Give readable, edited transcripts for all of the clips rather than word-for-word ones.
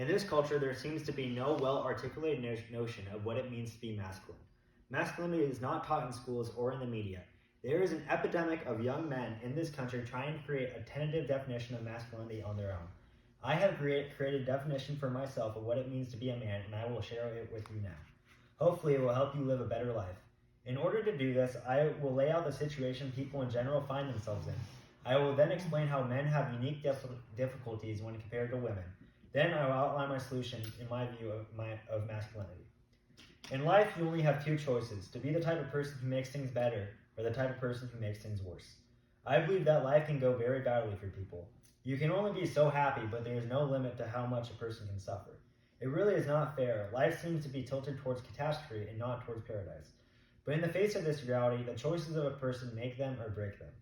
In this culture, there seems to be no well-articulated notion of what it means to be masculine. Masculinity is not taught in schools or in the media. There is an epidemic of young men in this country trying to create a tentative definition of masculinity on their own. I have created a definition for myself of what it means to be a man, and I will share it with you now. Hopefully, it will help you live a better life. In order to do this, I will lay out the situation people in general find themselves in. I will then explain how men have unique difficulties when compared to women. Then I will outline my solution in my view of masculinity. In life, you only have two choices: to be the type of person who makes things better, or the type of person who makes things worse. I believe that life can go very badly for people. You can only be so happy, but there is no limit to how much a person can suffer. It really is not fair. Life seems to be tilted towards catastrophe and not towards paradise. But in the face of this reality, the choices of a person make them or break them.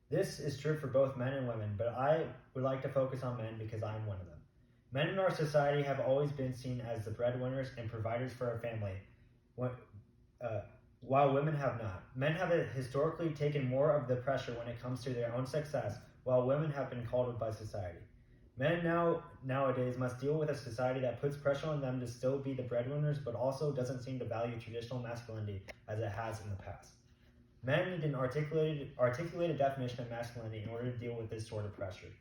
This is true for both men and women, but I would like to focus on men because I am one of them. Men in our society have always been seen as the breadwinners and providers for our family, while women have not. Men have historically taken more of the pressure when it comes to their own success, while women have been coddled by society. Men nowadays must deal with a society that puts pressure on them to still be the breadwinners, but also doesn't seem to value traditional masculinity as it has in the past. Men need an articulated definition of masculinity in order to deal with this sort of pressure.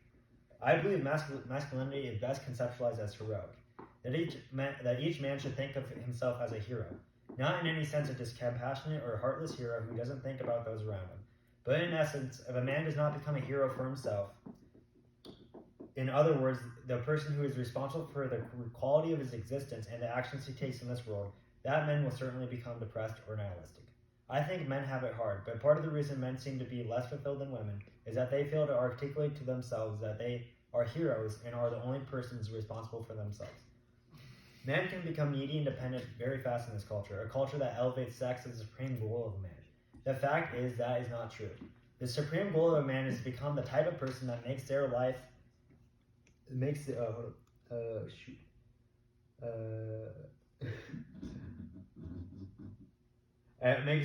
I believe masculinity is best conceptualized as heroic, that each man should think of himself as a hero, not in any sense of discompassionate or heartless hero who doesn't think about those around him, but in essence, if a man does not become a hero for himself, in other words, the person who is responsible for the quality of his existence and the actions he takes in this world, that man will certainly become depressed or nihilistic. I think men have it hard, but part of the reason men seem to be less fulfilled than women is that they fail to articulate to themselves that they are heroes and are the only persons responsible for themselves. Men can become needy and dependent very fast in this culture, a culture that elevates sex as the supreme goal of a man. The fact is that is not true. The supreme goal of a man is to become the type of person that makes their life it makes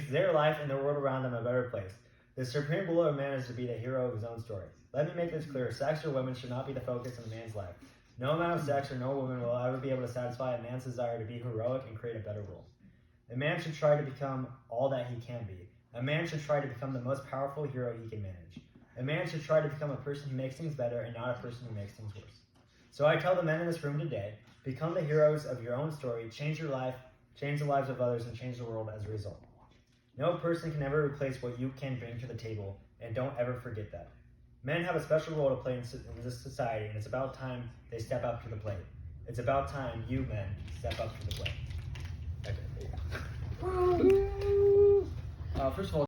their life and the world around them a better place. The supreme goal of a man is to be the hero of his own story. Let me make this clear. Sex or women should not be the focus of a man's life. No amount of sex or no woman will ever be able to satisfy a man's desire to be heroic and create a better world. A man should try to become all that he can be. A man should try to become the most powerful hero he can manage. A man should try to become a person who makes things better and not a person who makes things worse. So I tell the men in this room today, become the heroes of your own story, change your life, change the lives of others, and change the world as a result. No person can ever replace what you can bring to the table, and don't ever forget that. Men have a special role to play in this society, and it's about time they step up to the plate. It's about time you men step up to the plate. Okay, there you go. First of all,